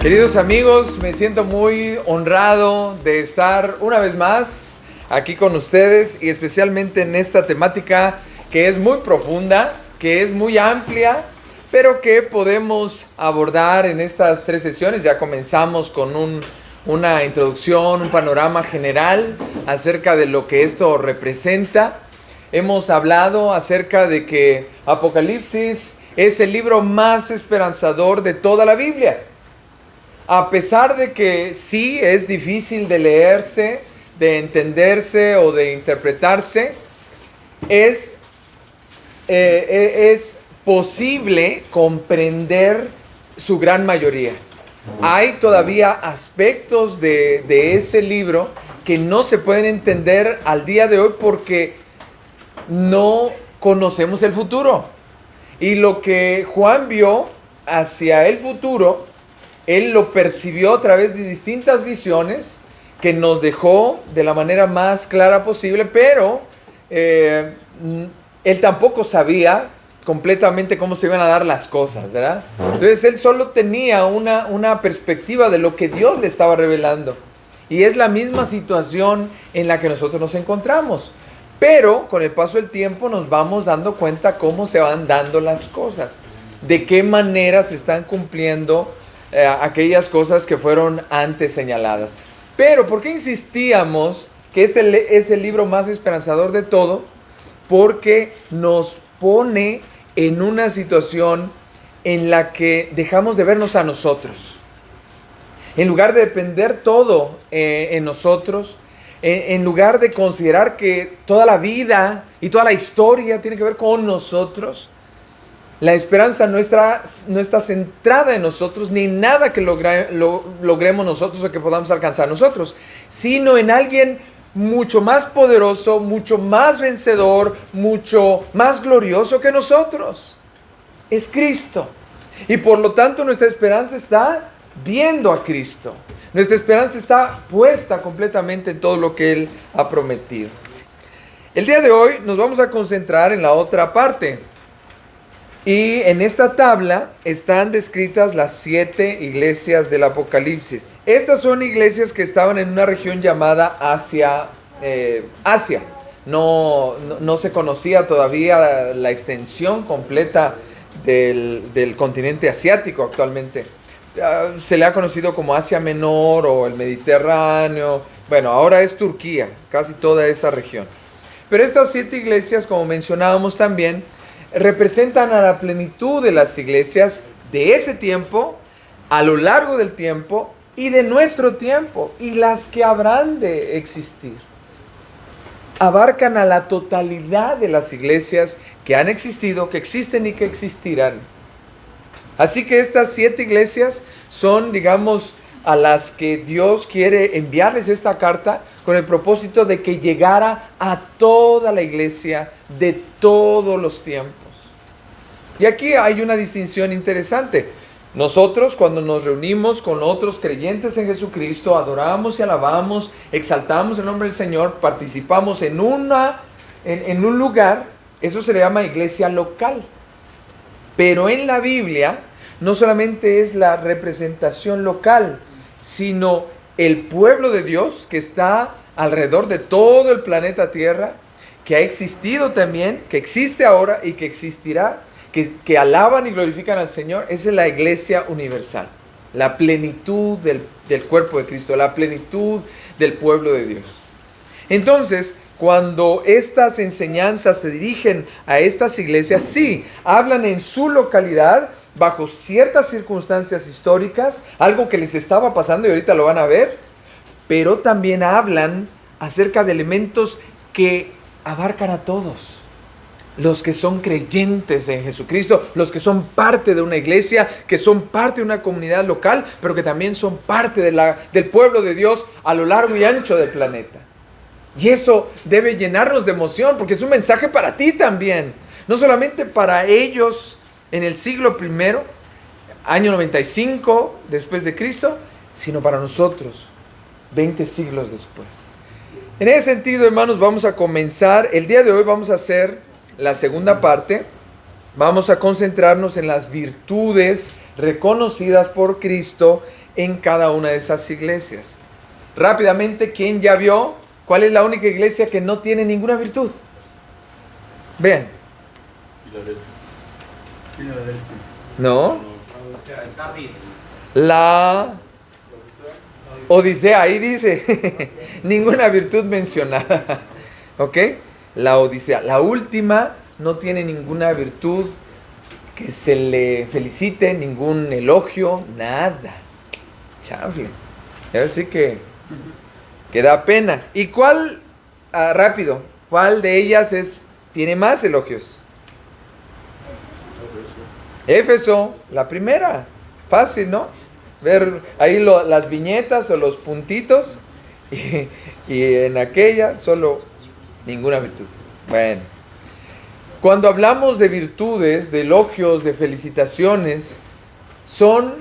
Queridos amigos, me siento muy honrado de estar una vez más aquí con ustedes y especialmente en esta temática que es muy profunda, que es muy amplia, pero que podemos abordar en estas 3 sesiones. Ya comenzamos con una introducción, un panorama general acerca de lo que esto representa. Hemos hablado acerca de que Apocalipsis es el libro más esperanzador de toda la Biblia. A pesar de que sí es difícil de leerse, de entenderse o de interpretarse, es posible comprender su gran mayoría. Hay todavía aspectos de ese libro que no se pueden entender al día de hoy porque no conocemos el futuro. Y lo que Juan vio hacia el futuro, él lo percibió a través de distintas visiones que nos dejó de la manera más clara posible, pero él tampoco sabía completamente cómo se iban a dar las cosas, ¿verdad? Entonces él solo tenía una perspectiva de lo que Dios le estaba revelando. Y es la misma situación en la que nosotros nos encontramos. Pero con el paso del tiempo nos vamos dando cuenta cómo se van dando las cosas, de qué manera se están cumpliendo aquellas cosas que fueron antes señaladas. Pero ¿por qué insistíamos que este es el libro más esperanzador de todo? Porque nos pone en una situación en la que dejamos de vernos a nosotros. En lugar de depender todo en nosotros, en lugar de considerar que toda la vida y toda la historia tiene que ver con nosotros, la esperanza no está centrada en nosotros, ni en nada que logremos nosotros o que podamos alcanzar nosotros, sino en alguien mucho más poderoso, mucho más vencedor, mucho más glorioso que nosotros. Es Cristo. Y por lo tanto nuestra esperanza está viendo a Cristo. Nuestra esperanza está puesta completamente en todo lo que Él ha prometido. El día de hoy nos vamos a concentrar en la otra parte. Y en esta tabla están descritas las 7 iglesias del Apocalipsis. Estas son iglesias que estaban en una región llamada Asia. No se conocía todavía la extensión completa del continente asiático actualmente. Se le ha conocido como Asia Menor o el Mediterráneo. Bueno, ahora es Turquía, casi toda esa región. Pero estas 7 iglesias, como mencionábamos también, representan a la plenitud de las iglesias de ese tiempo, a lo largo del tiempo y de nuestro tiempo, y las que habrán de existir. Abarcan a la totalidad de las iglesias que han existido, que existen y que existirán. Así que estas 7 iglesias son, digamos, a las que Dios quiere enviarles esta carta con el propósito de que llegara a toda la iglesia de todos los tiempos. Y aquí hay una distinción interesante. Nosotros, cuando nos reunimos con otros creyentes en Jesucristo, adoramos y alabamos, exaltamos el nombre del Señor, participamos en un lugar, eso se le llama iglesia local. Pero en la Biblia no solamente es la representación local, sino el pueblo de Dios que está alrededor de todo el planeta Tierra, que ha existido también, que existe ahora y que existirá, que alaban y glorifican al Señor. Esa es la iglesia universal, la plenitud del cuerpo de Cristo, la plenitud del pueblo de Dios. Entonces, cuando estas enseñanzas se dirigen a estas iglesias, sí, hablan en su localidad, bajo ciertas circunstancias históricas, algo que les estaba pasando y ahorita lo van a ver, pero también hablan acerca de elementos que abarcan a todos. Los que son creyentes en Jesucristo, los que son parte de una iglesia, que son parte de una comunidad local, pero que también son parte del pueblo de Dios a lo largo y ancho del planeta. Y eso debe llenarnos de emoción, porque es un mensaje para ti también. No solamente para ellos en el siglo I, año 95 después de Cristo, sino para nosotros 20 siglos después. En ese sentido, hermanos, vamos a comenzar. El día de hoy vamos a hacer la segunda parte. Vamos a concentrarnos en las virtudes reconocidas por Cristo en cada una de esas iglesias. Rápidamente, ¿quién ya vio cuál es la única iglesia que no tiene ninguna virtud? Vean. ¿No? La Odisea, ahí dice, ninguna virtud mencionada. ¿Ok? La Odisea. La última no tiene ninguna virtud que se le felicite, ningún elogio, nada. Chanfle. Así que da pena. ¿Y cuál, rápido, cuál de ellas tiene más elogios? Éfeso, la primera. Fácil, ¿no? Ver ahí las viñetas o los puntitos y en aquella solo ninguna virtud. Bueno, cuando hablamos de virtudes, de elogios, de felicitaciones, son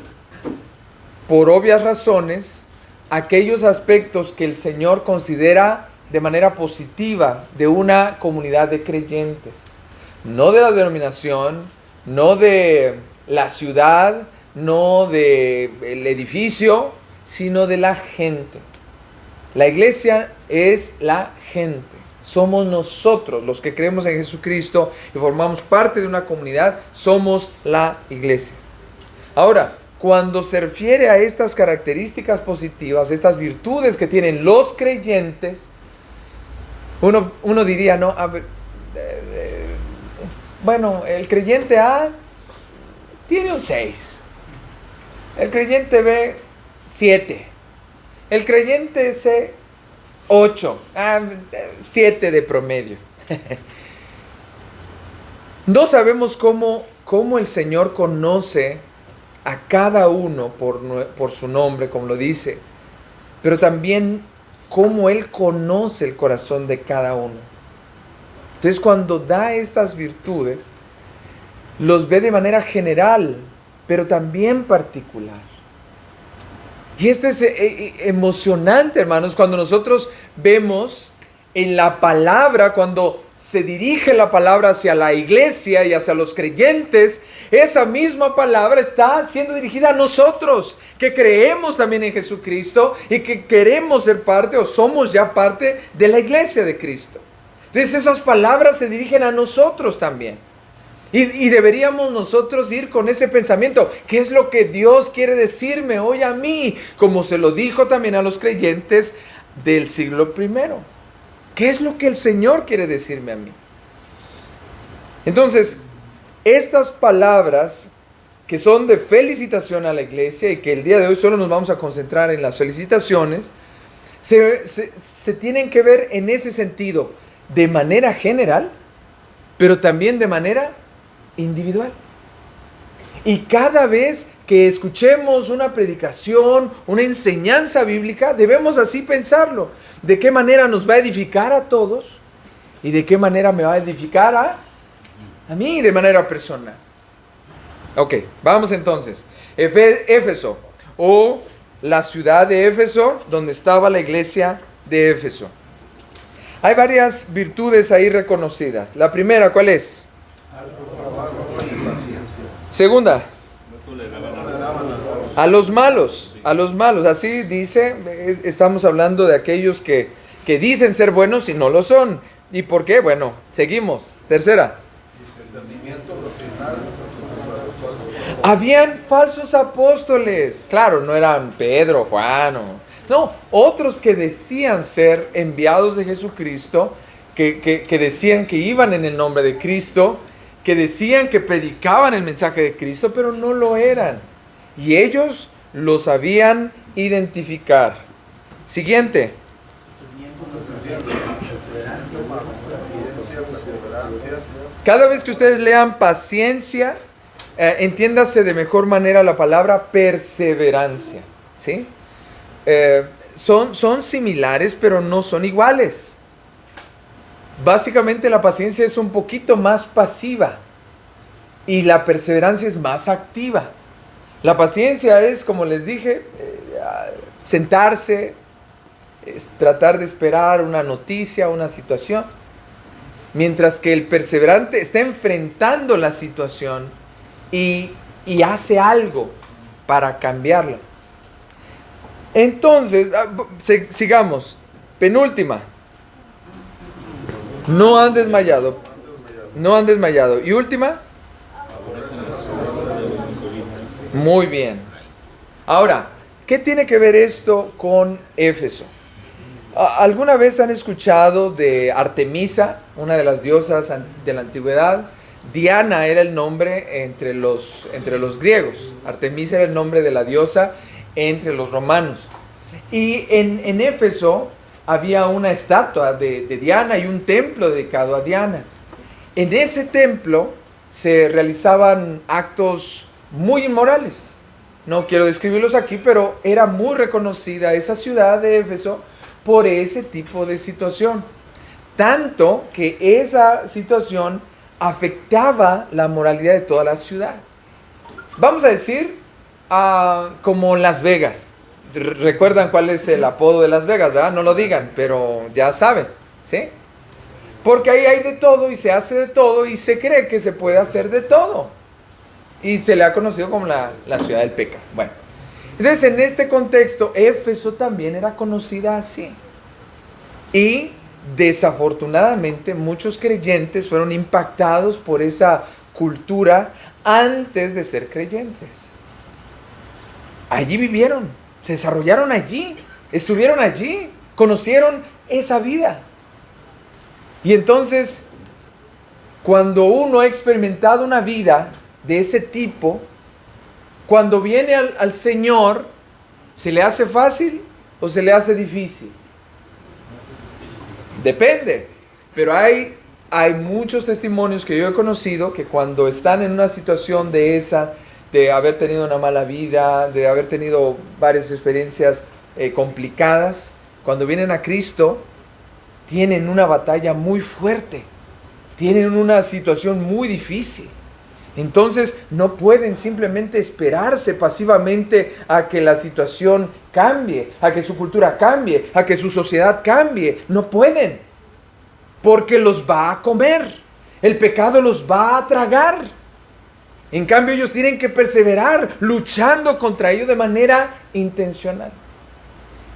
por obvias razones aquellos aspectos que el Señor considera de manera positiva de una comunidad de creyentes, no de la denominación, no de la ciudad, no del edificio, sino de la gente. La iglesia es la gente. Somos nosotros los que creemos en Jesucristo y formamos parte de una comunidad. Somos la iglesia. Ahora, cuando se refiere a estas características positivas, estas virtudes que tienen los creyentes, uno diría, no, a ver, bueno, el creyente A tiene un 6. El creyente B, 7. El creyente C, 8. 7 de promedio. No sabemos cómo el Señor conoce a cada uno por su nombre, como lo dice, pero también cómo Él conoce el corazón de cada uno. Entonces, cuando da estas virtudes, los ve de manera general, pero también particular. Y esto es emocionante, hermanos, cuando nosotros vemos en la palabra, cuando se dirige la palabra hacia la iglesia y hacia los creyentes, esa misma palabra está siendo dirigida a nosotros, que creemos también en Jesucristo y que queremos ser parte o somos ya parte de la iglesia de Cristo. Entonces esas palabras se dirigen a nosotros también. Y deberíamos nosotros ir con ese pensamiento. ¿Qué es lo que Dios quiere decirme hoy a mí? Como se lo dijo también a los creyentes del siglo I. ¿Qué es lo que el Señor quiere decirme a mí? Entonces, estas palabras que son de felicitación a la iglesia y que el día de hoy solo nos vamos a concentrar en las felicitaciones, se tienen que ver en ese sentido, de manera general, pero también de manera individual. Y cada vez que escuchemos una predicación, una enseñanza bíblica, debemos así pensarlo. ¿De qué manera nos va a edificar a todos? ¿Y de qué manera me va a edificar a mí de manera personal? Ok, vamos entonces. Éfeso, o la ciudad de Éfeso, donde estaba la iglesia de Éfeso. Hay varias virtudes ahí reconocidas. La primera, ¿cuál es? Segunda, a los malos, así dice, estamos hablando de aquellos que dicen ser buenos y no lo son. ¿Y por qué? Bueno, seguimos. Tercera, habían falsos apóstoles. Claro, no eran Pedro, Juan, no, otros que decían ser enviados de Jesucristo, que decían que iban en el nombre de Cristo, que decían que predicaban el mensaje de Cristo, pero no lo eran. Y ellos lo sabían identificar. Siguiente. Cada vez que ustedes lean paciencia, entiéndase de mejor manera la palabra perseverancia. ¿Sí? Son similares, pero no son iguales. Básicamente la paciencia es un poquito más pasiva y la perseverancia es más activa. La paciencia es, como les dije, sentarse, tratar de esperar una noticia, una situación, mientras que el perseverante está enfrentando la situación y hace algo para cambiarla. Entonces, sigamos. Penúltima. No han desmayado. No han desmayado. Y última. Muy bien. Ahora, ¿qué tiene que ver esto con Éfeso? ¿Alguna vez han escuchado de Artemisa, una de las diosas de la antigüedad? Diana era el nombre entre los griegos. Artemisa era el nombre de la diosa entre los romanos. Y en Éfeso había una estatua de Diana y un templo dedicado a Diana. En ese templo se realizaban actos muy inmorales. No quiero describirlos aquí, pero era muy reconocida esa ciudad de Éfeso por ese tipo de situación. Tanto que esa situación afectaba la moralidad de toda la ciudad. Vamos a decir, como Las Vegas. ¿Recuerdan cuál es el apodo de Las Vegas, verdad? No lo digan, pero ya saben, ¿sí? Porque ahí hay de todo y se hace de todo y se cree que se puede hacer de todo. Y se le ha conocido como la ciudad del pecado. Bueno, entonces en este contexto, Éfeso también era conocida así. Y desafortunadamente muchos creyentes fueron impactados por esa cultura antes de ser creyentes. Allí vivieron, se desarrollaron allí, estuvieron allí, conocieron esa vida. Y entonces, cuando uno ha experimentado una vida de ese tipo, cuando viene al Señor, ¿se le hace fácil o se le hace difícil? Depende, pero hay muchos testimonios que yo he conocido que cuando están en una situación de esa, de haber tenido una mala vida, de haber tenido varias experiencias complicadas, cuando vienen a Cristo, tienen una batalla muy fuerte, tienen una situación muy difícil. Entonces no pueden simplemente esperarse pasivamente a que la situación cambie, a que su cultura cambie, a que su sociedad cambie. No pueden, porque los va a comer. El pecado los va a tragar. En cambio, ellos tienen que perseverar luchando contra ello de manera intencional.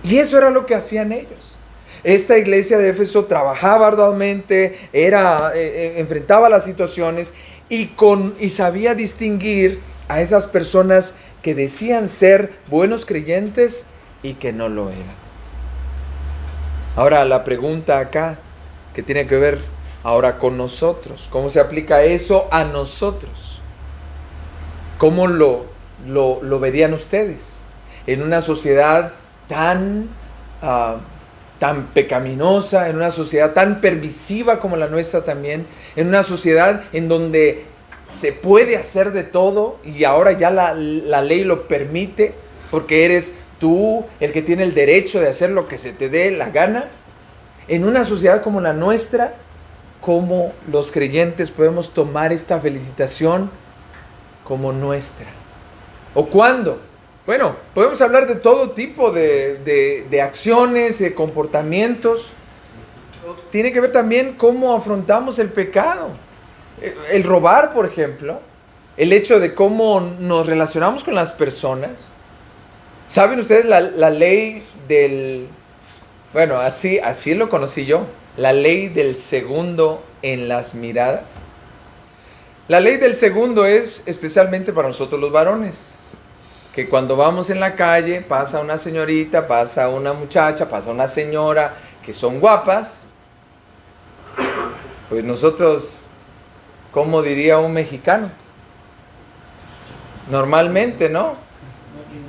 Y eso era lo que hacían ellos. Esta iglesia de Éfeso trabajaba arduamente, enfrentaba las situaciones y sabía distinguir a esas personas que decían ser buenos creyentes y que no lo eran. Ahora la pregunta acá, que tiene que ver ahora con nosotros, ¿cómo se aplica eso a nosotros? ¿Cómo lo verían ustedes en una sociedad tan pecaminosa, en una sociedad tan permisiva como la nuestra también, en una sociedad en donde se puede hacer de todo y ahora ya la ley lo permite porque eres tú el que tiene el derecho de hacer lo que se te dé la gana? En una sociedad como la nuestra, ¿cómo los creyentes podemos tomar esta felicitación como nuestra? ¿O cuándo? Bueno, podemos hablar de todo tipo de acciones, de comportamientos. Tiene que ver también cómo afrontamos el pecado. El robar, por ejemplo. El hecho de cómo nos relacionamos con las personas. ¿Saben ustedes la ley del... Bueno, así lo conocí yo. La ley del segundo en las miradas. La ley del segundo es especialmente para nosotros los varones. Que cuando vamos en la calle, pasa una señorita, pasa una muchacha, pasa una señora, que son guapas, pues nosotros, ¿cómo diría un mexicano? Normalmente, ¿no?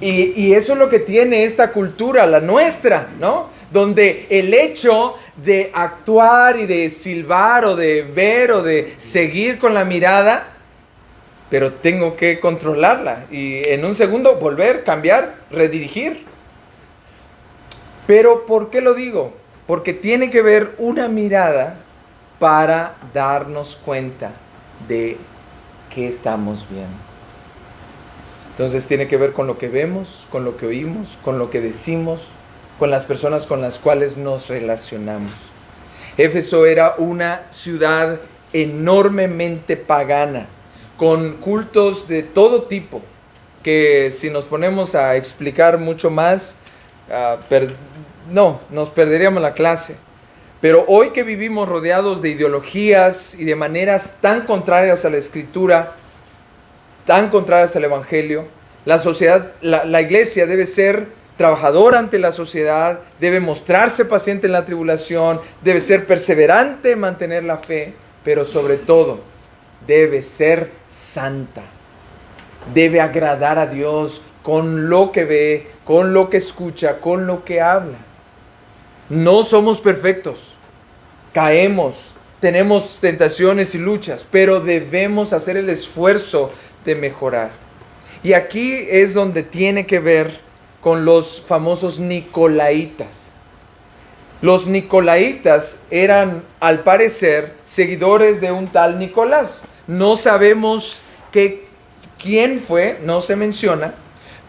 Y eso es lo que tiene esta cultura, la nuestra, ¿no? Donde el hecho de actuar y de silbar o de ver o de seguir con la mirada, pero tengo que controlarla y en un segundo volver, cambiar, redirigir. Pero ¿por qué lo digo? Porque tiene que ver una mirada para darnos cuenta de qué estamos viendo. Entonces tiene que ver con lo que vemos, con lo que oímos, con lo que decimos, con las personas con las cuales nos relacionamos. Éfeso era una ciudad enormemente pagana, con cultos de todo tipo, que si nos ponemos a explicar mucho más, no, nos perderíamos la clase. Pero hoy que vivimos rodeados de ideologías y de maneras tan contrarias a la Escritura, tan contrarias al Evangelio, la sociedad, la iglesia debe ser trabajadora ante la sociedad, debe mostrarse paciente en la tribulación, debe ser perseverante en mantener la fe, pero sobre todo debe ser santa. Debe agradar a Dios con lo que ve, con lo que escucha, con lo que habla. No somos perfectos, caemos, tenemos tentaciones y luchas, pero debemos hacer el esfuerzo de mejorar. Y aquí es donde tiene que ver con los famosos nicolaítas. Los nicolaítas eran, al parecer, seguidores de un tal Nicolás. No sabemos quién fue, no se menciona,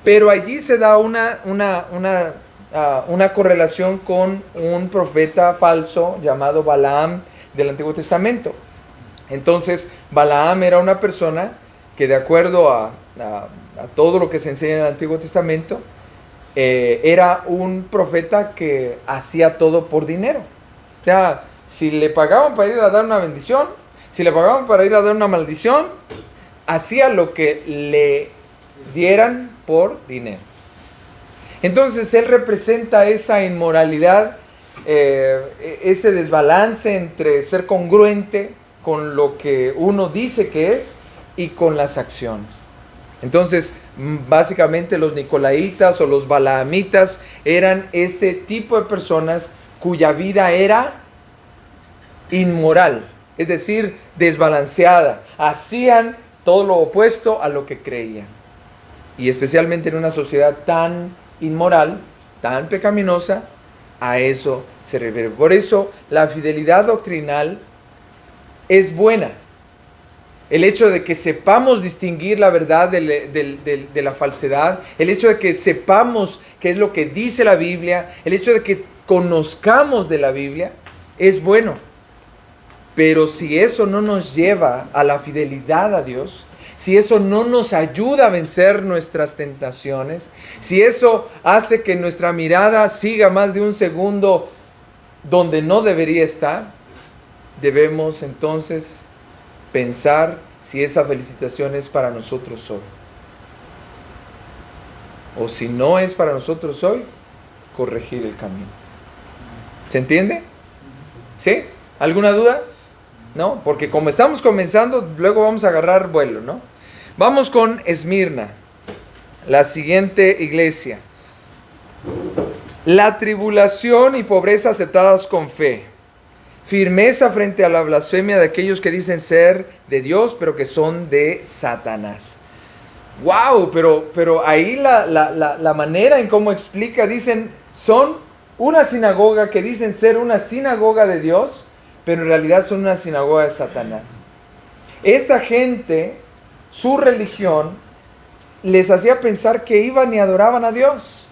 pero allí se da una correlación con un profeta falso llamado Balaam del Antiguo Testamento. Entonces, Balaam era una persona que, de acuerdo a todo lo que se enseña en el Antiguo Testamento, era un profeta que hacía todo por dinero. O sea, si le pagaban para ir a dar una bendición, si le pagaban para ir a dar una maldición, hacía lo que le dieran por dinero. Entonces él representa esa inmoralidad, ese desbalance entre ser congruente con lo que uno dice que es y con las acciones. Entonces, básicamente los nicolaítas o los balaamitas eran ese tipo de personas cuya vida era inmoral, es decir, desbalanceada. Hacían todo lo opuesto a lo que creían. Y especialmente en una sociedad tan inmoral, tan pecaminosa, a eso se refiere. Por eso la fidelidad doctrinal es buena. El hecho de que sepamos distinguir la verdad de la falsedad, el hecho de que sepamos qué es lo que dice la Biblia, el hecho de que conozcamos de la Biblia, es bueno. Pero si eso no nos lleva a la fidelidad a Dios, si eso no nos ayuda a vencer nuestras tentaciones, si eso hace que nuestra mirada siga más de un segundo donde no debería estar, debemos entonces pensar si esa felicitación es para nosotros hoy. O si no es para nosotros hoy, corregir el camino. ¿Se entiende? ¿Sí? ¿Alguna duda? ¿No? Porque como estamos comenzando, luego vamos a agarrar vuelo, ¿no? Vamos con Esmirna, la siguiente iglesia. La tribulación y pobreza aceptadas con fe. Firmeza frente a la blasfemia de aquellos que dicen ser de Dios, pero que son de Satanás. ¡Wow! Pero ahí la manera en cómo explica, dicen, son una sinagoga que dicen ser una sinagoga de Dios, pero en realidad son una sinagoga de Satanás. Esta gente, su religión, les hacía pensar que iban y adoraban a Dios,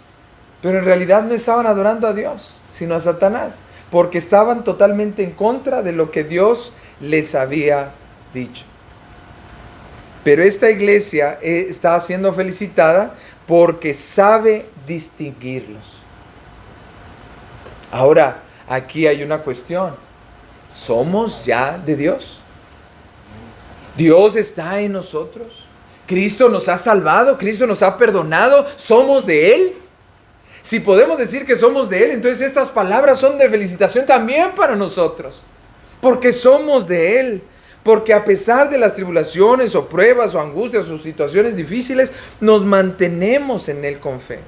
pero en realidad no estaban adorando a Dios, sino a Satanás, porque estaban totalmente en contra de lo que Dios les había dicho. Pero esta iglesia está siendo felicitada porque sabe distinguirlos. Ahora, aquí hay una cuestión. ¿Somos ya de Dios? ¿Dios está en nosotros? ¿Cristo nos ha salvado? ¿Cristo nos ha perdonado? ¿Somos de Él? Si podemos decir que somos de Él, entonces estas palabras son de felicitación también para nosotros. Porque somos de Él. Porque a pesar de las tribulaciones o pruebas o angustias o situaciones difíciles, nos mantenemos en Él con fe.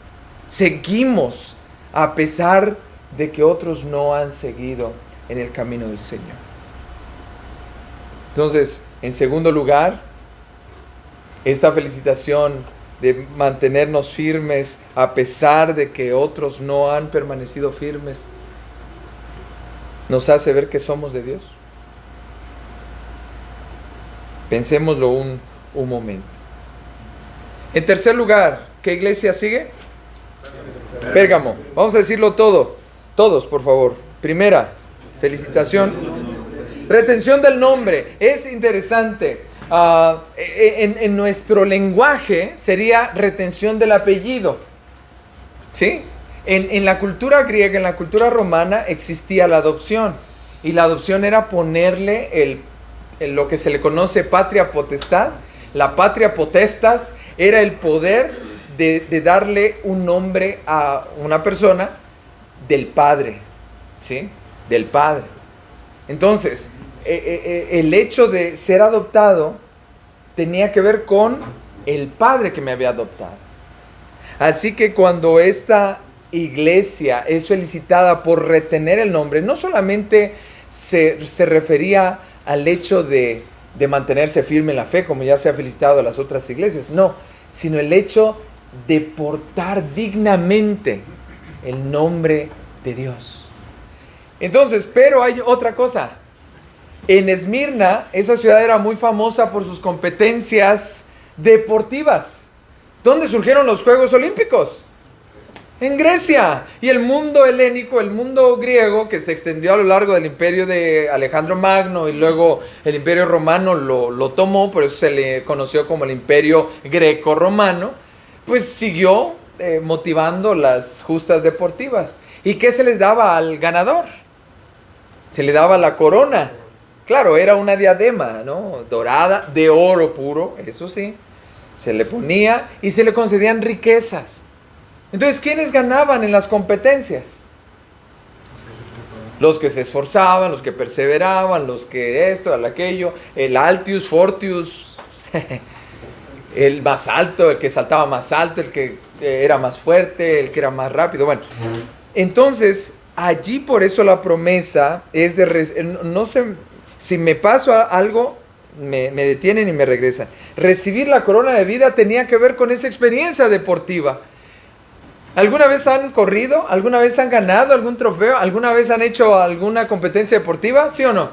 Seguimos a pesar de que otros no han seguido en el camino del Señor. Entonces, en segundo lugar, esta felicitación de mantenernos firmes a pesar de que otros no han permanecido firmes, nos hace ver que somos de Dios. Pensémoslo un momento. En tercer lugar, ¿qué iglesia sigue? Pérgamo. Vamos a decirlo todos, por favor. Primera, felicitación. Retención del nombre. Es interesante. En nuestro lenguaje sería retención del apellido. ¿Sí? En la cultura griega, en la cultura romana, existía la adopción. Y la adopción era ponerle lo que se le conoce patria potestad. La patria potestas era el poder de darle un nombre a una persona del padre, ¿sí? Del padre. Entonces, el hecho de ser adoptado tenía que ver con el padre que me había adoptado. Así que cuando esta iglesia es felicitada por retener el nombre, no solamente se refería al hecho de mantenerse firme en la fe, como ya se ha felicitado a las otras iglesias, no, sino el hecho de portar dignamente el nombre de Dios. Entonces, pero hay otra cosa. En Esmirna, esa ciudad era muy famosa por sus competencias deportivas. ¿Dónde surgieron los Juegos Olímpicos? En Grecia. Y el mundo helénico, el mundo griego, que se extendió a lo largo del imperio de Alejandro Magno y luego el imperio romano lo tomó, por eso se le conoció como el imperio greco-romano, pues siguió motivando las justas deportivas. ¿Y qué se les daba al ganador? Se le daba la corona. Claro, era una diadema, ¿no? Dorada, de oro puro, eso sí. Se le ponía y se le concedían riquezas. Entonces, ¿quiénes ganaban en las competencias? Los que se esforzaban, los que perseveraban, los que esto, aquello, el Altius, Fortius, el más alto, el que saltaba más alto, el que era más fuerte, el que era más rápido. Bueno, entonces, allí por eso la promesa es de... No sé, si me paso a algo, me detienen y me regresan. Recibir la corona de vida tenía que ver con esa experiencia deportiva. ¿Alguna vez han corrido? ¿Alguna vez han ganado algún trofeo? ¿Alguna vez han hecho alguna competencia deportiva? ¿Sí o no?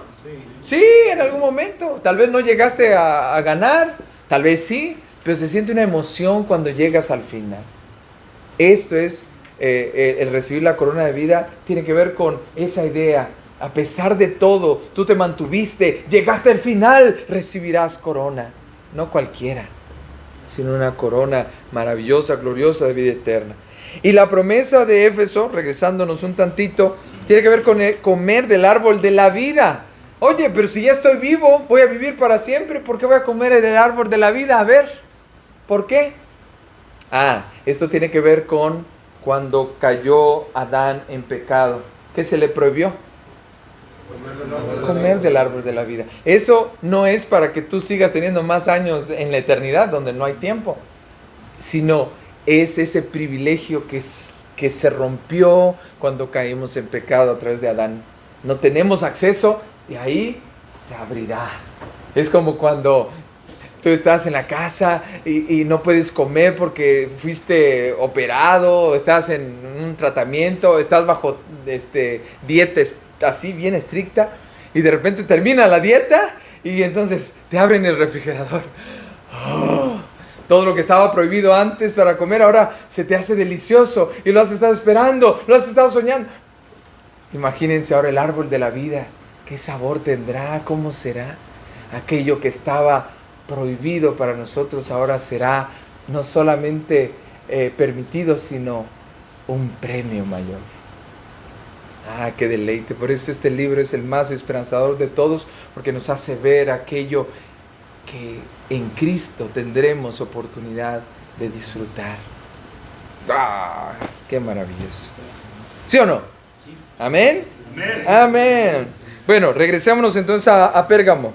Sí, en algún momento. Tal vez no llegaste a ganar, tal vez sí, pero se siente una emoción cuando llegas al final. Esto es, el recibir la corona de vida tiene que ver con esa idea. A pesar de todo, tú te mantuviste, llegaste al final, recibirás corona. No cualquiera, sino una corona maravillosa, gloriosa de vida eterna. Y la promesa de Éfeso, regresándonos un tantito, tiene que ver con comer del árbol de la vida. Oye, pero si ya estoy vivo, voy a vivir para siempre, ¿por qué voy a comer del árbol de la vida? A ver, ¿por qué? Esto tiene que ver con cuando cayó Adán en pecado. ¿Qué se le prohibió? Comer del árbol de la vida. Eso no es para que tú sigas teniendo más años en la eternidad, donde no hay tiempo, sino es ese privilegio que se rompió cuando caímos en pecado a través de Adán. No tenemos acceso y ahí se abrirá. Es como cuando tú estás en la casa y no puedes comer porque fuiste operado, estás en un tratamiento, estás bajo dieta así bien estricta y de repente termina la dieta y entonces te abren el refrigerador. Todo lo que estaba prohibido antes para comer ahora se te hace delicioso y lo has estado esperando, lo has estado soñando. Imagínense ahora el árbol de la vida. ¿Qué sabor tendrá? ¿Cómo será? Aquello que estaba prohibido para nosotros ahora será no solamente permitido, sino un premio mayor. Qué deleite. Por eso este libro es el más esperanzador de todos, porque nos hace ver aquello que en Cristo tendremos oportunidad de disfrutar. ¡Qué maravilloso! ¿Sí o no? ¿Amén? Amén. Amén. Bueno, regresémonos entonces a Pérgamo.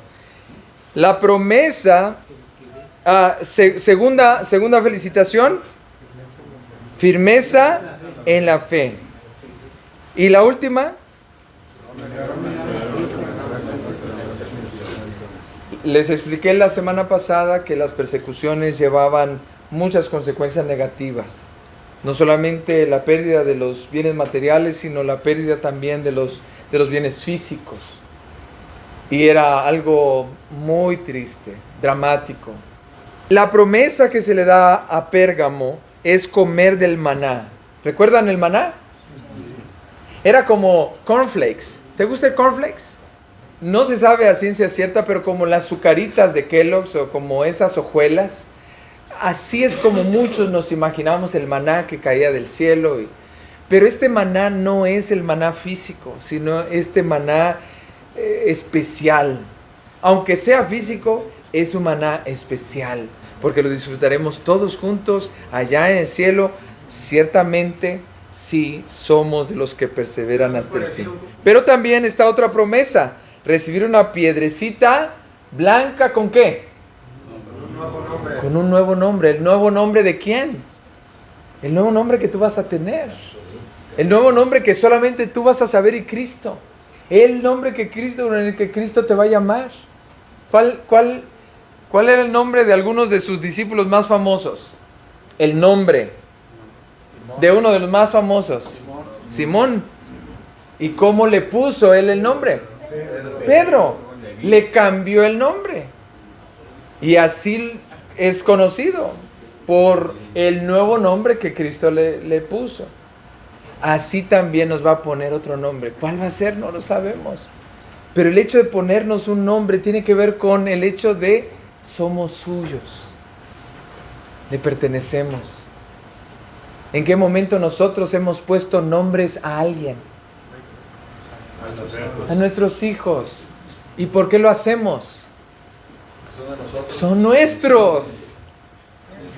La promesa, segunda felicitación, firmeza en la fe. Y la última, les expliqué la semana pasada que las persecuciones llevaban muchas consecuencias negativas. No solamente la pérdida de los bienes materiales, sino la pérdida también de los bienes físicos. Y era algo muy triste, dramático. La promesa que se le da a Pérgamo es comer del maná. ¿Recuerdan el maná? Era como cornflakes. ¿Te gusta el cornflakes? No se sabe a ciencia cierta, pero como las azucaritas de Kellogg's o como esas hojuelas, así es como muchos nos imaginamos el maná que caía del cielo. Pero este maná no es el maná físico, sino este maná especial. Aunque sea físico, es un maná especial, porque lo disfrutaremos todos juntos allá en el cielo, ciertamente si somos de los que perseveran hasta el fin. Pero también está otra promesa, recibir una piedrecita blanca, ¿con qué? Con un nuevo nombre. ¿El nuevo nombre de quién? El nuevo nombre que tú vas a tener. El nuevo nombre que solamente tú vas a saber y Cristo. El nombre que Cristo, en el que Cristo te va a llamar. ¿Cuál era el nombre de algunos de sus discípulos más famosos? El nombre de uno de los más famosos. Simón. ¿Y cómo le puso él el nombre? Pedro. Le cambió el nombre. Y así es conocido por el nuevo nombre que Cristo le puso. Así también nos va a poner otro nombre. ¿Cuál va a ser? No lo sabemos. Pero el hecho de ponernos un nombre tiene que ver con el hecho de somos suyos. Le pertenecemos. ¿En qué momento nosotros hemos puesto nombres a alguien? A nuestros hijos. ¿Y por qué lo hacemos? Son nuestros.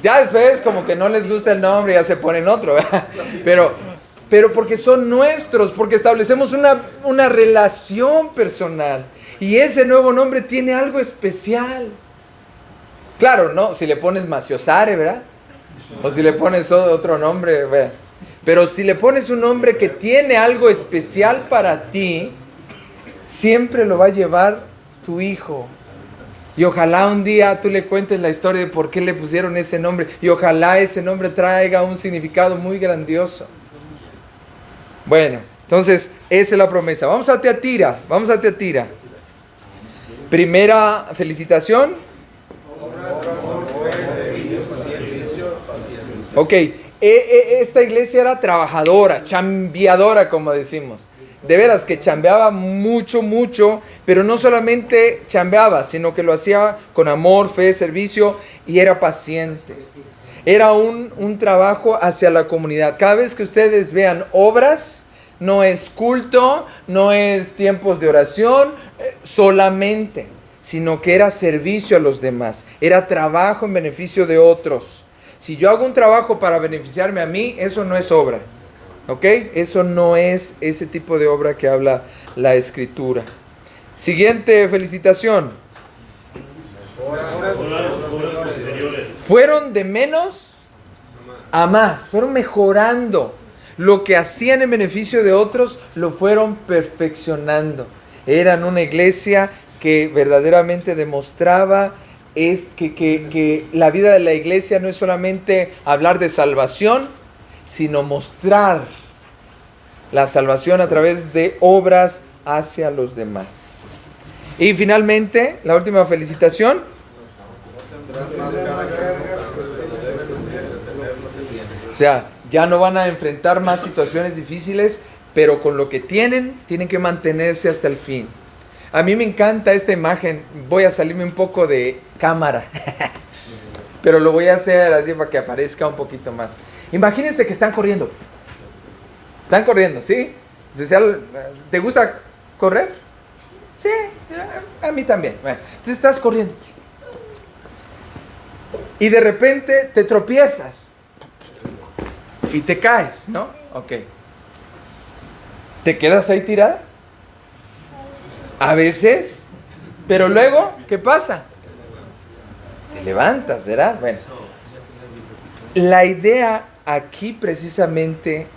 Ya después como que no les gusta el nombre, ya se ponen otro, ¿verdad? Pero porque son nuestros, porque establecemos una relación personal. Y ese nuevo nombre tiene algo especial. Claro, ¿no? Si le pones Maciosare, ¿verdad? O si le pones otro nombre, ¿verdad? Pero si le pones un nombre que tiene algo especial para ti, siempre lo va a llevar tu hijo. Y ojalá un día tú le cuentes la historia de por qué le pusieron ese nombre. Y ojalá ese nombre traiga un significado muy grandioso. Bueno, entonces esa es la promesa. Vamos a Teatira. Primera felicitación. Ok, esta iglesia era trabajadora, chambeadora, como decimos. De veras que chambeaba mucho, pero no solamente chambeaba, sino que lo hacía con amor, fe, servicio y era paciente. Era un trabajo hacia la comunidad. Cada vez que ustedes vean obras, no es culto, no es tiempos de oración solamente, sino que era servicio a los demás, era trabajo en beneficio de otros. Si yo hago un trabajo para beneficiarme a mí, eso no es obra. ¿Ok? Eso no es ese tipo de obra que habla la Escritura. Siguiente felicitación. Fueron de menos a más. Fueron mejorando. Lo que hacían en beneficio de otros, lo fueron perfeccionando. Eran una iglesia que verdaderamente demostraba que la vida de la iglesia no es solamente hablar de salvación, sino mostrar la salvación a través de obras hacia los demás. Y finalmente, la última felicitación. O sea, ya no van a enfrentar más situaciones difíciles, pero con lo que tienen que mantenerse hasta el fin. A mí me encanta esta imagen. Voy a salirme un poco de cámara, pero lo voy a hacer así para que aparezca un poquito más. Imagínense que están corriendo. Están corriendo, ¿sí? ¿Te gusta correr? Sí, a mí también. Bueno, entonces estás corriendo. Y de repente te tropiezas. Y te caes, ¿no? Ok. ¿Te quedas ahí tirada? A veces. Pero luego, ¿qué pasa? Te levantas, ¿verdad? Bueno. La idea aquí precisamente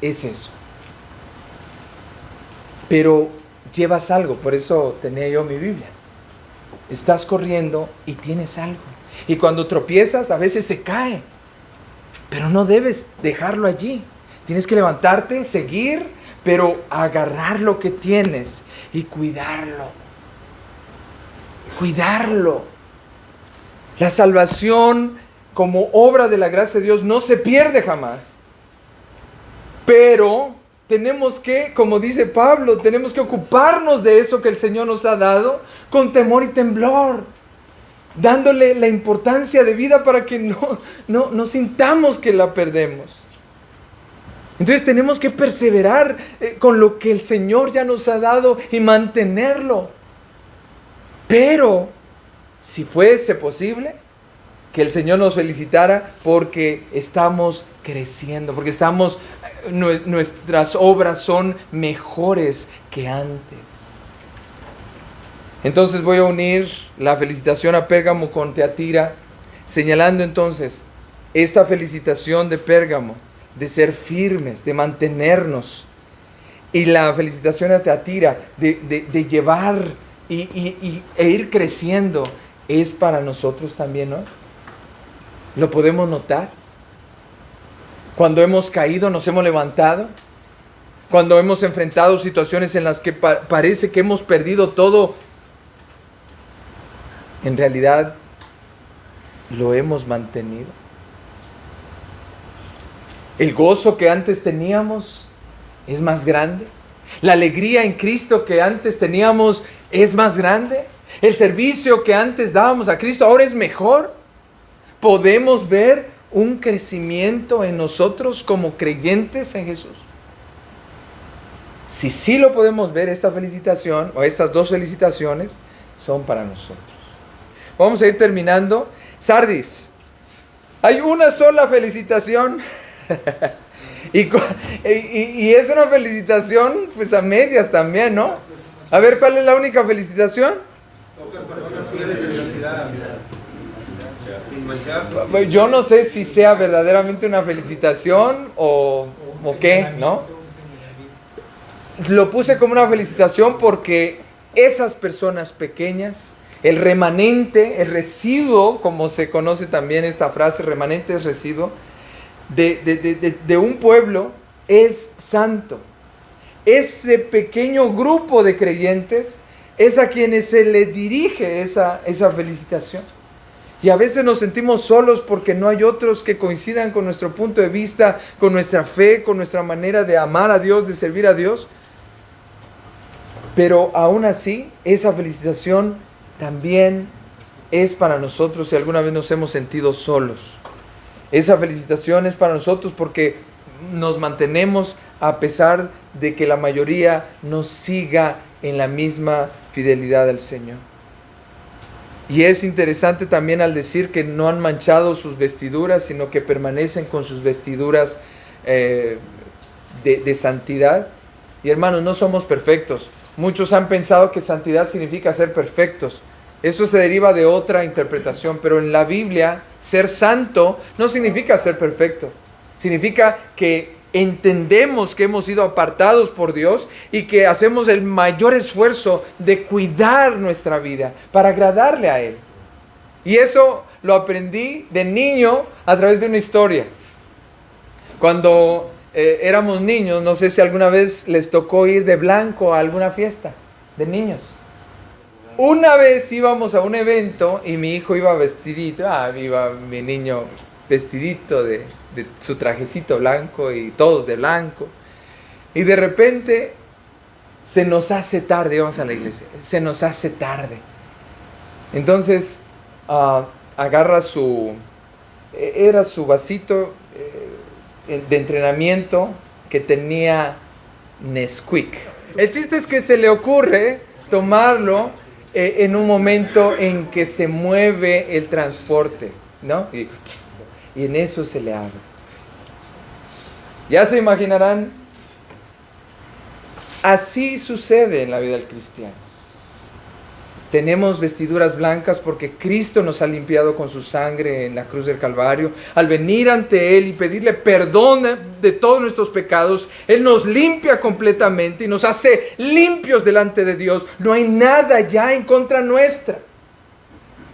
es eso. Pero llevas algo, por eso tenía yo mi Biblia. Estás corriendo y tienes algo. Y cuando tropiezas, a veces se cae. Pero no debes dejarlo allí. Tienes que levantarte, seguir, pero agarrar lo que tienes y cuidarlo. Cuidarlo. La salvación como obra de la gracia de Dios no se pierde jamás. Pero tenemos que, como dice Pablo, tenemos que ocuparnos de eso que el Señor nos ha dado con temor y temblor, dándole la importancia de vida para que no sintamos que la perdemos. Entonces tenemos que perseverar con lo que el Señor ya nos ha dado y mantenerlo. Pero, si fuese posible, que el Señor nos felicitara porque estamos creciendo, porque nuestras obras son mejores que antes. Entonces voy a unir la felicitación a Pérgamo con Teatira, señalando entonces esta felicitación de Pérgamo, de ser firmes, de mantenernos, y la felicitación a Teatira, de llevar e ir creciendo, es para nosotros también, ¿no? ¿Lo podemos notar? Cuando hemos caído, nos hemos levantado. Cuando hemos enfrentado situaciones en las que parece que hemos perdido todo, en realidad lo hemos mantenido. El gozo que antes teníamos es más grande. La alegría en Cristo que antes teníamos es más grande. El servicio que antes dábamos a Cristo ahora es mejor. Podemos ver un crecimiento en nosotros como creyentes en Jesús. Si sí lo podemos ver, esta felicitación o estas dos felicitaciones son para nosotros. Vamos a ir terminando. Sardis, hay una sola felicitación. y es una felicitación pues a medias también, ¿no? A ver, ¿cuál es la única felicitación? Yo no sé si sea verdaderamente una felicitación o qué, ¿no? Lo puse como una felicitación porque esas personas pequeñas, el remanente, el residuo, como se conoce también esta frase, remanente es residuo, de un pueblo es santo. Ese pequeño grupo de creyentes es a quienes se le dirige esa felicitación. Y a veces nos sentimos solos porque no hay otros que coincidan con nuestro punto de vista, con nuestra fe, con nuestra manera de amar a Dios, de servir a Dios. Pero aún así, esa felicitación también es para nosotros si alguna vez nos hemos sentido solos. Esa felicitación es para nosotros porque nos mantenemos a pesar de que la mayoría no siga en la misma fidelidad al Señor. Y es interesante también al decir que no han manchado sus vestiduras, sino que permanecen con sus vestiduras de santidad. Y hermanos, no somos perfectos. Muchos han pensado que santidad significa ser perfectos. Eso se deriva de otra interpretación, pero en la Biblia, ser santo no significa ser perfecto. Significa que entendemos que hemos sido apartados por Dios y que hacemos el mayor esfuerzo de cuidar nuestra vida para agradarle a Él. Y eso lo aprendí de niño a través de una historia. Cuando éramos niños, no sé si alguna vez les tocó ir de blanco a alguna fiesta de niños. Una vez íbamos a un evento y mi hijo iba vestidito, iba mi niño vestidito de su trajecito blanco y todos de blanco. Y de repente se nos hace tarde, íbamos a la iglesia, se nos hace tarde. Entonces agarra era su vasito de entrenamiento que tenía Nesquik. El chiste es que se le ocurre tomarlo en un momento en que se mueve el transporte, ¿no? Y en eso se le abre. Ya se imaginarán, así sucede en la vida del cristiano. Tenemos vestiduras blancas porque Cristo nos ha limpiado con su sangre en la cruz del Calvario. Al venir ante Él y pedirle perdón de todos nuestros pecados, Él nos limpia completamente y nos hace limpios delante de Dios. No hay nada ya en contra nuestra.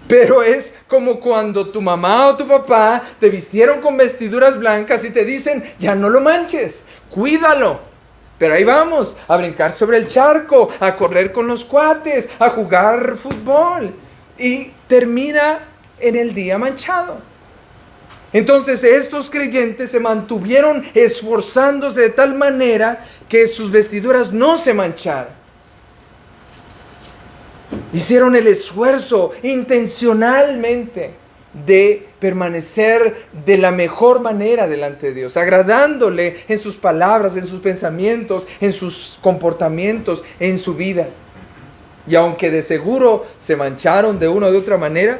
Pero es como cuando tu mamá o tu papá te vistieron con vestiduras blancas y te dicen, ya no lo manches, cuídalo. Pero ahí vamos, a brincar sobre el charco, a correr con los cuates, a jugar fútbol. Y termina en el día manchado. Entonces estos creyentes se mantuvieron esforzándose de tal manera que sus vestiduras no se mancharan. Hicieron el esfuerzo intencionalmente de permanecer de la mejor manera delante de Dios, agradándole en sus palabras, en sus pensamientos, en sus comportamientos, en su vida. Y aunque de seguro se mancharon de una u otra manera,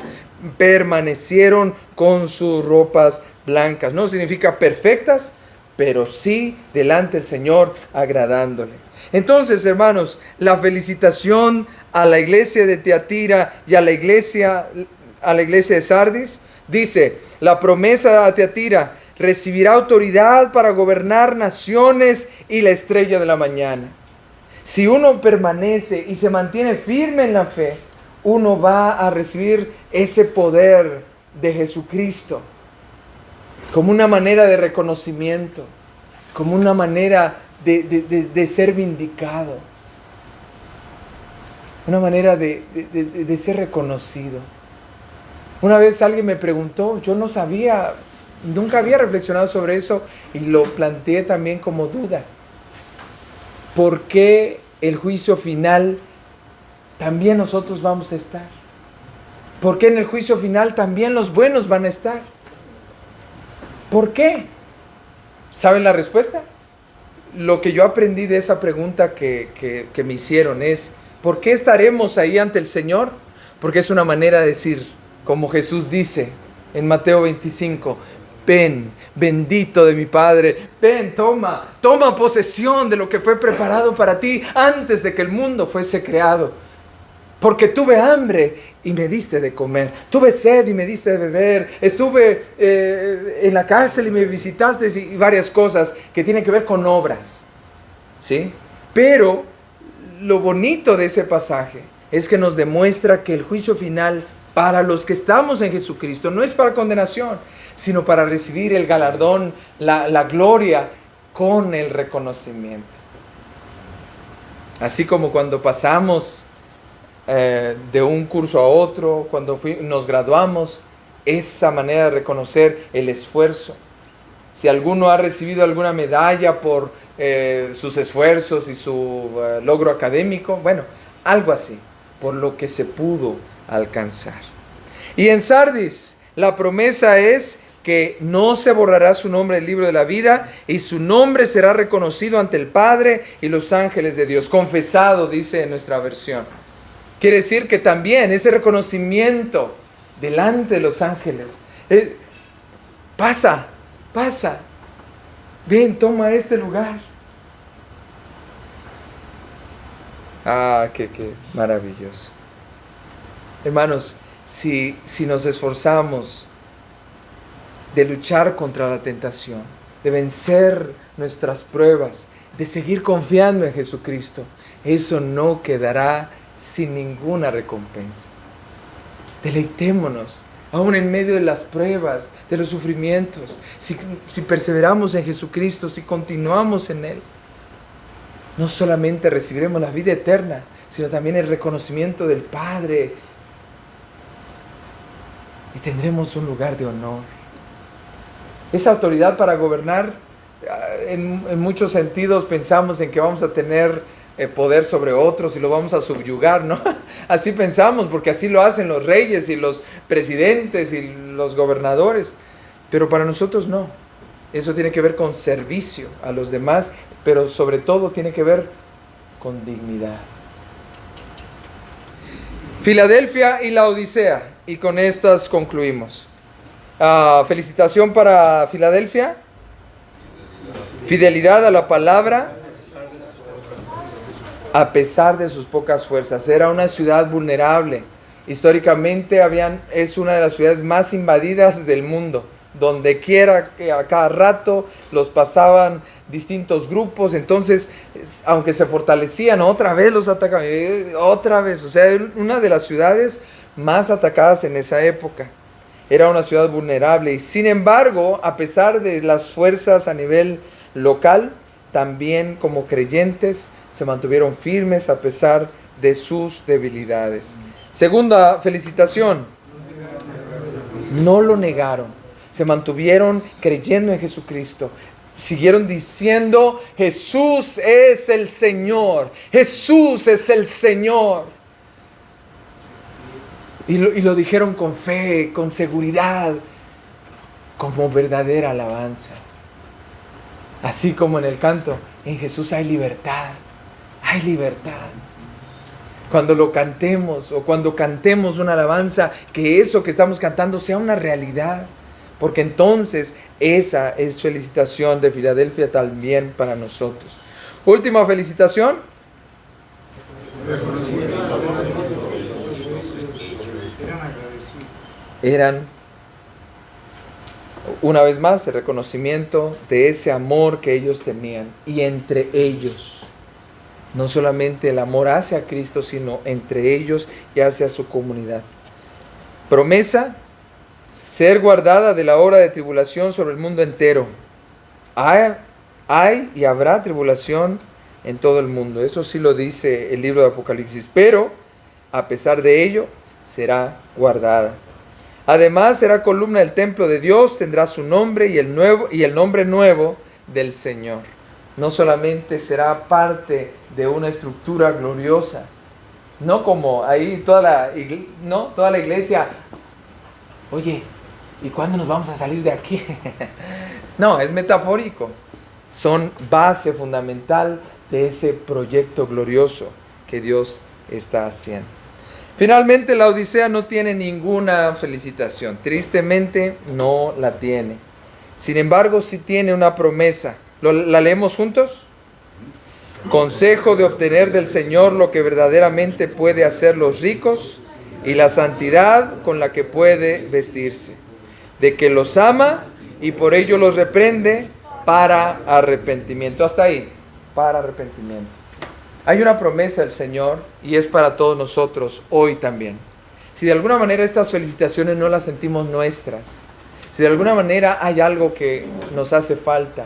permanecieron con sus ropas blancas. No significa perfectas, pero sí delante del Señor agradándole. Entonces, hermanos, la felicitación a la iglesia de Tiatira y a la iglesia de Sardis dice: la promesa a Tiatira: recibirá autoridad para gobernar naciones y la estrella de la mañana. Si uno permanece y se mantiene firme en la fe, uno va a recibir ese poder de Jesucristo como una manera de reconocimiento, como una manera de ser vindicado, una manera de ser reconocido. Una vez alguien me preguntó, yo no sabía, nunca había reflexionado sobre eso y lo planteé también como duda. ¿Por qué el juicio final también nosotros vamos a estar? ¿Por qué en el juicio final también los buenos van a estar? ¿Por qué? ¿Saben la respuesta? Lo que yo aprendí de esa pregunta que me hicieron es: ¿por qué estaremos ahí ante el Señor? Porque es una manera de decir, como Jesús dice en Mateo 25, ven, bendito de mi Padre, ven, toma posesión de lo que fue preparado para ti antes de que el mundo fuese creado. Porque tuve hambre y me diste de comer, tuve sed y me diste de beber, estuve en la cárcel y me visitaste, y varias cosas que tienen que ver con obras, ¿sí? Pero lo bonito de ese pasaje es que nos demuestra que el juicio final para los que estamos en Jesucristo no es para condenación, sino para recibir el galardón, la gloria con el reconocimiento. Así como cuando pasamos de un curso a otro, cuando nos graduamos, esa manera de reconocer el esfuerzo. Si alguno ha recibido alguna medalla por sus esfuerzos y su logro académico, bueno, algo así, por lo que se pudo alcanzar. Y en Sardis, la promesa es que no se borrará su nombre del libro de la vida y su nombre será reconocido ante el Padre y los ángeles de Dios. Confesado, dice en nuestra versión. Quiere decir que también ese reconocimiento delante de los ángeles. Pasa. Ven, toma este lugar. Ah, qué maravilloso. Hermanos, si nos esforzamos de luchar contra la tentación, de vencer nuestras pruebas, de seguir confiando en Jesucristo, eso no quedará sin ninguna recompensa. Deleitémonos, aún en medio de las pruebas, de los sufrimientos, si perseveramos en Jesucristo, si continuamos en Él, no solamente recibiremos la vida eterna, sino también el reconocimiento del Padre, y tendremos un lugar de honor. Esa autoridad para gobernar, en muchos sentidos pensamos en que vamos a tener poder sobre otros y lo vamos a subyugar, ¿no? Así pensamos, porque así lo hacen los reyes y los presidentes y los gobernadores. Pero para nosotros no. Eso tiene que ver con servicio a los demás, pero sobre todo tiene que ver con dignidad. Filadelfia y la Odisea. Y con estas concluimos. Felicitación para Filadelfia. Fidelidad a la palabra a pesar de sus pocas fuerzas. Era una ciudad vulnerable. Históricamente es una de las ciudades más invadidas del mundo. Donde quiera, que a cada rato los pasaban distintos grupos. Entonces, aunque se fortalecían, otra vez los atacaban, otra vez. O sea, una de las ciudades más atacadas en esa época. Era una ciudad vulnerable. Y sin embargo, a pesar de las fuerzas a nivel local, también como creyentes se mantuvieron firmes a pesar de sus debilidades. Segunda felicitación. No lo negaron. Se mantuvieron creyendo en Jesucristo. Siguieron diciendo: Jesús es el Señor. Jesús es el Señor. Y lo dijeron con fe, con seguridad, como verdadera alabanza. Así como en el canto, en Jesús hay libertad, hay libertad. Cuando lo cantemos o cuando cantemos una alabanza, que eso que estamos cantando sea una realidad. Porque entonces esa es felicitación de Filadelfia también para nosotros. Última felicitación. Eran, una vez más, el reconocimiento de ese amor que ellos tenían. Y entre ellos, no solamente el amor hacia Cristo, sino entre ellos y hacia su comunidad. Promesa: ser guardada de la hora de tribulación sobre el mundo entero. Hay y habrá tribulación en todo el mundo. Eso sí lo dice el libro de Apocalipsis. Pero, a pesar de ello, será guardada. Además, será columna del templo de Dios, tendrá su nombre y el nombre nuevo del Señor. No solamente será parte de una estructura gloriosa, no como ahí toda la iglesia, oye, ¿y cuándo nos vamos a salir de aquí? No, es metafórico. Son base fundamental de ese proyecto glorioso que Dios está haciendo. Finalmente, la Odisea no tiene ninguna felicitación. Tristemente, no la tiene. Sin embargo, sí tiene una promesa. ¿La leemos juntos? Consejo de obtener del Señor lo que verdaderamente puede hacer los ricos y la santidad con la que puede vestirse. De que los ama y por ello los reprende para arrepentimiento. Hasta ahí, para arrepentimiento. Hay una promesa del Señor y es para todos nosotros hoy también. Si de alguna manera estas felicitaciones no las sentimos nuestras, si de alguna manera hay algo que nos hace falta,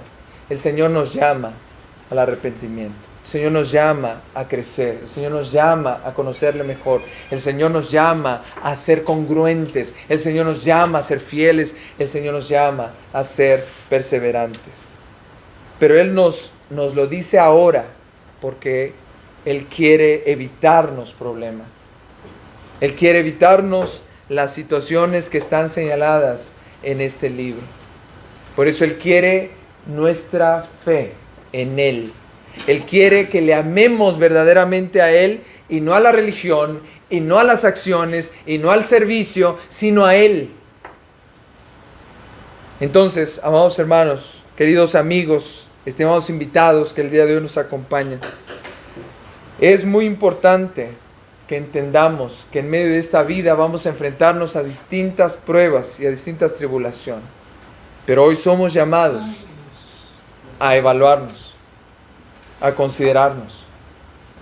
el Señor nos llama al arrepentimiento. El Señor nos llama a crecer. El Señor nos llama a conocerle mejor. El Señor nos llama a ser congruentes. El Señor nos llama a ser fieles. El Señor nos llama a ser perseverantes. Pero Él nos lo dice ahora porque Él quiere evitarnos problemas. Él quiere evitarnos las situaciones que están señaladas en este libro. Por eso Él quiere nuestra fe en Él. Él quiere que le amemos verdaderamente a Él y no a la religión, y no a las acciones, y no al servicio, sino a Él. Entonces, amados hermanos, queridos amigos, estimados invitados que el día de hoy nos acompañan, es muy importante que entendamos que en medio de esta vida vamos a enfrentarnos a distintas pruebas y a distintas tribulaciones. Pero hoy somos llamados a evaluarnos, a considerarnos,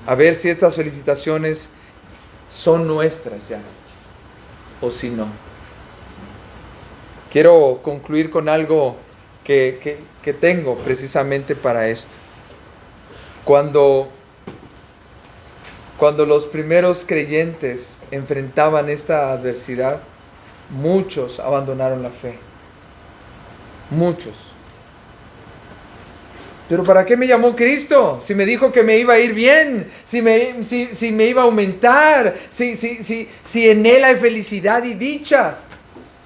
a ver si estas felicitaciones son nuestras ya, o si no. Quiero concluir con algo que tengo precisamente para esto. Cuando los primeros creyentes enfrentaban esta adversidad, muchos abandonaron la fe. Muchos. ¿Pero para qué me llamó Cristo? Si me dijo que me iba a ir bien, si me iba a aumentar, si en Él hay felicidad y dicha.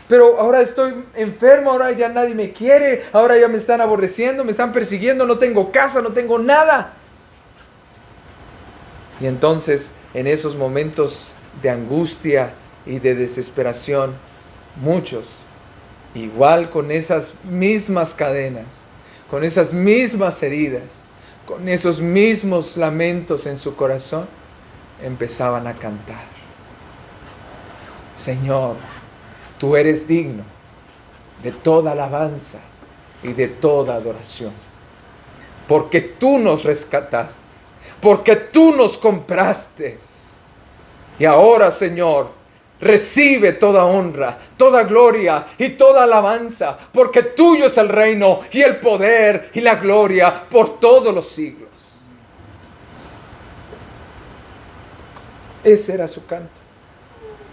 Pero ahora estoy enfermo, ahora ya nadie me quiere, ahora ya me están aborreciendo, me están persiguiendo, no tengo casa, no tengo nada. Y entonces, en esos momentos de angustia y de desesperación, muchos, igual con esas mismas cadenas, con esas mismas heridas, con esos mismos lamentos en su corazón, empezaban a cantar: Señor, tú eres digno de toda alabanza y de toda adoración, porque tú nos rescataste, porque tú nos compraste. Y ahora, Señor, recibe toda honra, toda gloria y toda alabanza, porque tuyo es el reino y el poder y la gloria por todos los siglos. Ese era su canto.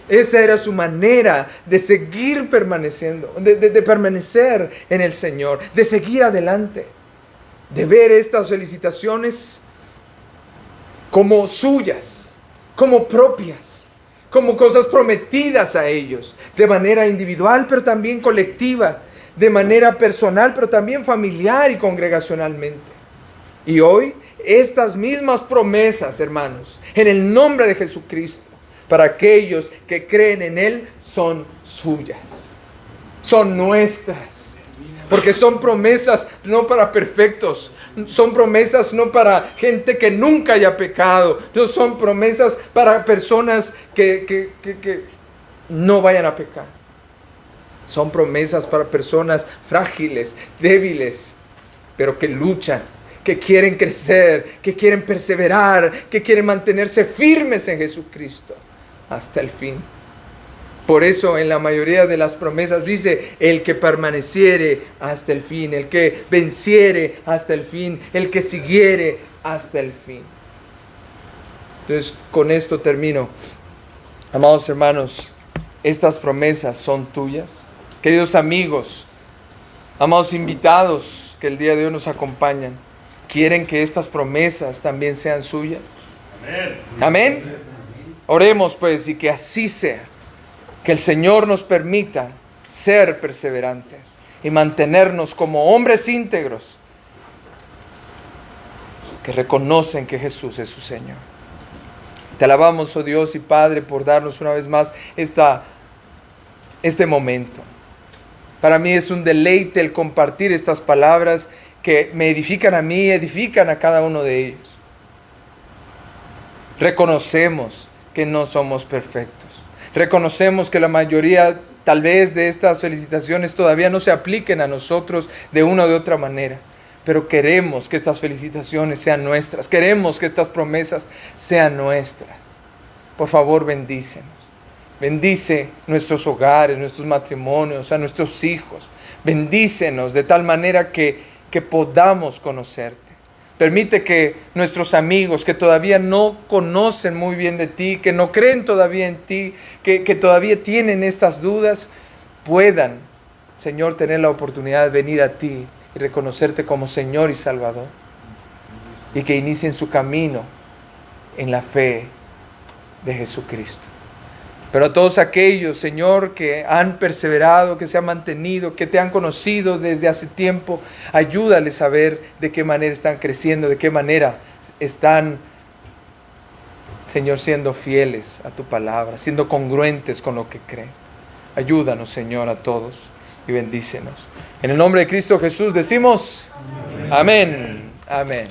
Esa era su manera de seguir permaneciendo, de permanecer en el Señor, de seguir adelante, de ver estas felicitaciones como suyas, como propias, como cosas prometidas a ellos, de manera individual, pero también colectiva, de manera personal, pero también familiar y congregacionalmente. Y hoy, estas mismas promesas, hermanos, en el nombre de Jesucristo, para aquellos que creen en Él, son suyas, son nuestras, porque son promesas no para perfectos, son promesas no para gente que nunca haya pecado, no son promesas para personas que no vayan a pecar. Son promesas para personas frágiles, débiles, pero que luchan, que quieren crecer, que quieren perseverar, que quieren mantenerse firmes en Jesucristo hasta el fin. Por eso en la mayoría de las promesas dice, el que permaneciere hasta el fin, el que venciere hasta el fin, el que siguiere hasta el fin. Entonces, con esto termino. Amados hermanos, estas promesas son tuyas. Queridos amigos, amados invitados que el día de hoy nos acompañan, ¿quieren que estas promesas también sean suyas? Amén. Amén. Oremos pues y que así sea. Que el Señor nos permita ser perseverantes y mantenernos como hombres íntegros que reconocen que Jesús es su Señor. Te alabamos, oh Dios y Padre, por darnos una vez más este momento. Para mí es un deleite el compartir estas palabras que me edifican a mí, edifican a cada uno de ellos. Reconocemos que no somos perfectos. Reconocemos que la mayoría, tal vez, de estas felicitaciones todavía no se apliquen a nosotros de una u de otra manera. Pero queremos que estas felicitaciones sean nuestras. Queremos que estas promesas sean nuestras. Por favor, bendícenos. Bendice nuestros hogares, nuestros matrimonios, a nuestros hijos. Bendícenos de tal manera que podamos conocerte. Permite que nuestros amigos que todavía no conocen muy bien de ti, que no creen todavía en ti, que todavía tienen estas dudas, puedan, Señor, tener la oportunidad de venir a ti y reconocerte como Señor y Salvador. Y que inicien su camino en la fe de Jesucristo. Pero a todos aquellos, Señor, que han perseverado, que se han mantenido, que te han conocido desde hace tiempo, ayúdales a ver de qué manera están creciendo, de qué manera están, Señor, siendo fieles a tu palabra, siendo congruentes con lo que creen. Ayúdanos, Señor, a todos y bendícenos. En el nombre de Cristo Jesús decimos amén. Amén.